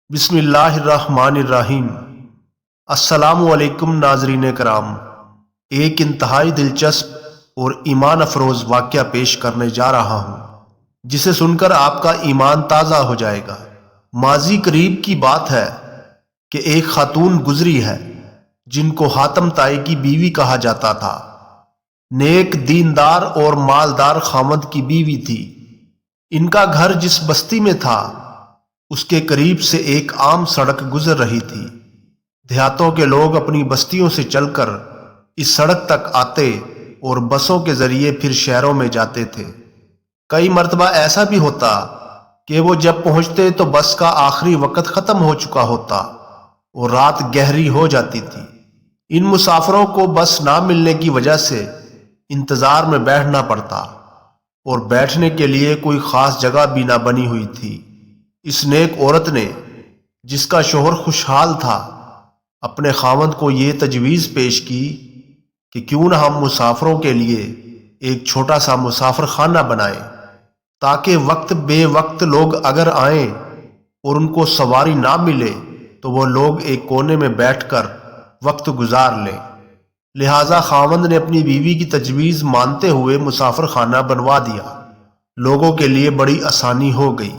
بسم اللہ الرحمن الرحیم۔ السلام علیکم ناظرین کرام، ایک انتہائی دلچسپ اور ایمان افروز واقعہ پیش کرنے جا رہا ہوں جسے سن کر آپ کا ایمان تازہ ہو جائے گا۔ ماضی قریب کی بات ہے کہ ایک خاتون گزری ہے جن کو حاتم طائی کی بیوی کہا جاتا تھا۔ نیک، دیندار اور مالدار خاوند کی بیوی تھی۔ ان کا گھر جس بستی میں تھا اس کے قریب سے ایک عام سڑک گزر رہی تھی۔ دیہاتوں کے لوگ اپنی بستیوں سے چل کر اس سڑک تک آتے اور بسوں کے ذریعے پھر شہروں میں جاتے تھے۔ کئی مرتبہ ایسا بھی ہوتا کہ وہ جب پہنچتے تو بس کا آخری وقت ختم ہو چکا ہوتا اور رات گہری ہو جاتی تھی۔ ان مسافروں کو بس نہ ملنے کی وجہ سے انتظار میں بیٹھنا پڑتا اور بیٹھنے کے لیے کوئی خاص جگہ بھی نہ بنی ہوئی تھی۔ اس نیک عورت نے، جس کا شوہر خوشحال تھا، اپنے خاوند کو یہ تجویز پیش کی کہ کیوں نہ ہم مسافروں کے لیے ایک چھوٹا سا مسافر خانہ بنائیں تاکہ وقت بے وقت لوگ اگر آئیں اور ان کو سواری نہ ملے تو وہ لوگ ایک کونے میں بیٹھ کر وقت گزار لیں۔ لہٰذا خاوند نے اپنی بیوی کی تجویز مانتے ہوئے مسافر خانہ بنوا دیا۔ لوگوں کے لیے بڑی آسانی ہو گئی۔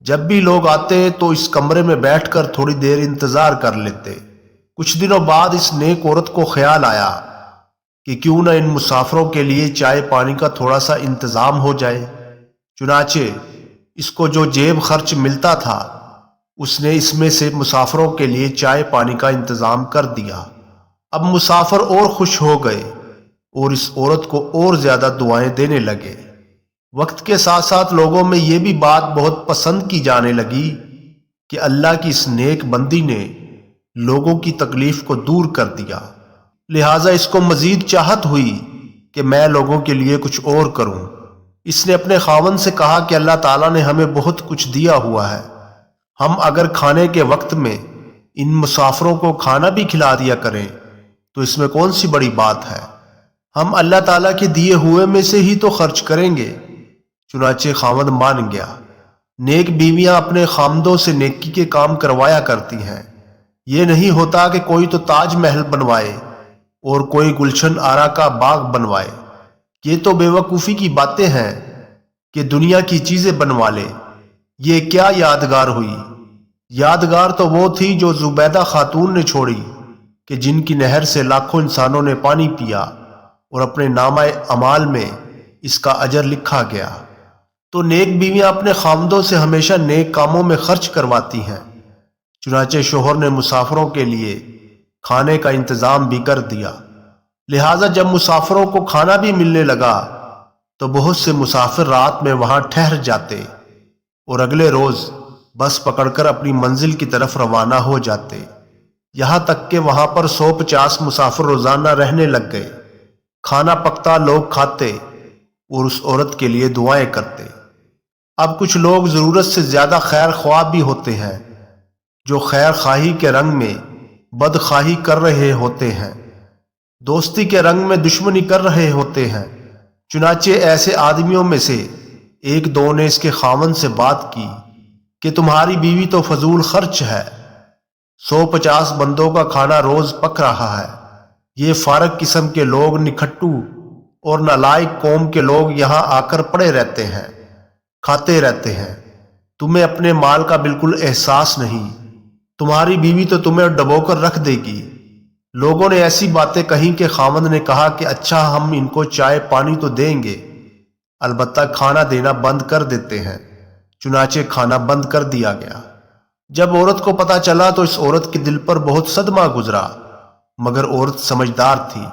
جب بھی لوگ آتے تو اس کمرے میں بیٹھ کر تھوڑی دیر انتظار کر لیتے۔ کچھ دنوں بعد اس نیک عورت کو خیال آیا کہ کیوں نہ ان مسافروں کے لیے چائے پانی کا تھوڑا سا انتظام ہو جائے۔ چنانچہ اس کو جو جیب خرچ ملتا تھا اس نے اس میں سے مسافروں کے لیے چائے پانی کا انتظام کر دیا۔ اب مسافر اور خوش ہو گئے اور اس عورت کو اور زیادہ دعائیں دینے لگے۔ وقت کے ساتھ ساتھ لوگوں میں یہ بھی بات بہت پسند کی جانے لگی کہ اللہ کی اس نیک بندی نے لوگوں کی تکلیف کو دور کر دیا، لہٰذا اس کو مزید چاہت ہوئی کہ میں لوگوں کے لیے کچھ اور کروں۔ اس نے اپنے خاوند سے کہا کہ اللہ تعالیٰ نے ہمیں بہت کچھ دیا ہوا ہے، ہم اگر کھانے کے وقت میں ان مسافروں کو کھانا بھی کھلا دیا کریں تو اس میں کون سی بڑی بات ہے، ہم اللہ تعالیٰ کے دیے ہوئے میں سے ہی تو خرچ کریں گے۔ چنانچہ خاوند مان گیا۔ نیک بیویاں اپنے خامدوں سے نیکی کے کام کروایا کرتی ہیں۔ یہ نہیں ہوتا کہ کوئی تو تاج محل بنوائے اور کوئی گلشن آرا کا باغ بنوائے۔ یہ تو بے وقوفی کی باتیں ہیں کہ دنیا کی چیزیں بنوا لے۔ یہ کیا یادگار ہوئی؟ یادگار تو وہ تھی جو زبیدہ خاتون نے چھوڑی کہ جن کی نہر سے لاکھوں انسانوں نے پانی پیا اور اپنے نامہ اعمال میں اس کا اجر لکھا گیا۔ تو نیک بیویاں اپنے خامدوں سے ہمیشہ نیک کاموں میں خرچ کرواتی ہیں۔ چنانچہ شوہر نے مسافروں کے لیے کھانے کا انتظام بھی کر دیا۔ لہٰذا جب مسافروں کو کھانا بھی ملنے لگا تو بہت سے مسافر رات میں وہاں ٹھہر جاتے اور اگلے روز بس پکڑ کر اپنی منزل کی طرف روانہ ہو جاتے۔ یہاں تک کہ وہاں پر 150 مسافر روزانہ رہنے لگ گئے۔ کھانا پکتا، لوگ کھاتے اور اس عورت کے لیے دعائیں کرتے۔ اب کچھ لوگ ضرورت سے زیادہ خیر خواہ بھی ہوتے ہیں جو خیر خواہی کے رنگ میں بد خواہی کر رہے ہوتے ہیں، دوستی کے رنگ میں دشمنی کر رہے ہوتے ہیں۔ چنانچہ ایسے آدمیوں میں سے ایک دو نے اس کے خاوند سے بات کی کہ تمہاری بیوی تو فضول خرچ ہے، 150 بندوں کا کھانا روز پک رہا ہے۔ یہ فارغ قسم کے لوگ، نکھٹو اور نالائق قوم کے لوگ یہاں آ کر پڑے رہتے ہیں، کھاتے رہتے ہیں۔ تمہیں اپنے مال کا بالکل احساس نہیں، تمہاری بیوی تو تمہیں ڈبو کر رکھ دے گی۔ لوگوں نے ایسی باتیں کہیں کہ خاوند نے کہا کہ اچھا، ہم ان کو چائے پانی تو دیں گے، البتہ کھانا دینا بند کر دیتے ہیں۔ چنانچہ کھانا بند کر دیا گیا۔ جب عورت کو پتہ چلا تو اس عورت کے دل پر بہت صدمہ گزرا، مگر عورت سمجھدار تھی۔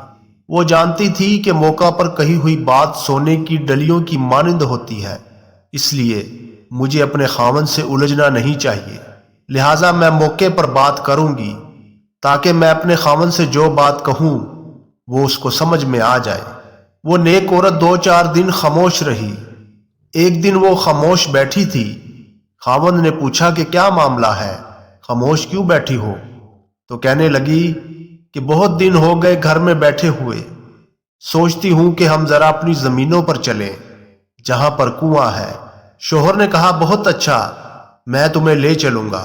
وہ جانتی تھی کہ موقع پر کہی ہوئی بات سونے کی ڈلیوں کی مانند ہوتی ہے، اس لیے مجھے اپنے خاوند سے الجھنا نہیں چاہیے، لہٰذا میں موقع پر بات کروں گی تاکہ میں اپنے خاوند سے جو بات کہوں وہ اس کو سمجھ میں آ جائے۔ وہ نیک عورت 2-4 دن خاموش رہی۔ ایک دن وہ خاموش بیٹھی تھی۔ خاوند نے پوچھا کہ کیا معاملہ ہے، خاموش کیوں بیٹھی ہو؟ تو کہنے لگی کہ بہت دن ہو گئے گھر میں بیٹھے ہوئے، سوچتی ہوں کہ ہم ذرا اپنی زمینوں پر چلیں جہاں پر کنواں ہے۔ شوہر نے کہا بہت اچھا، میں تمہیں لے چلوں گا۔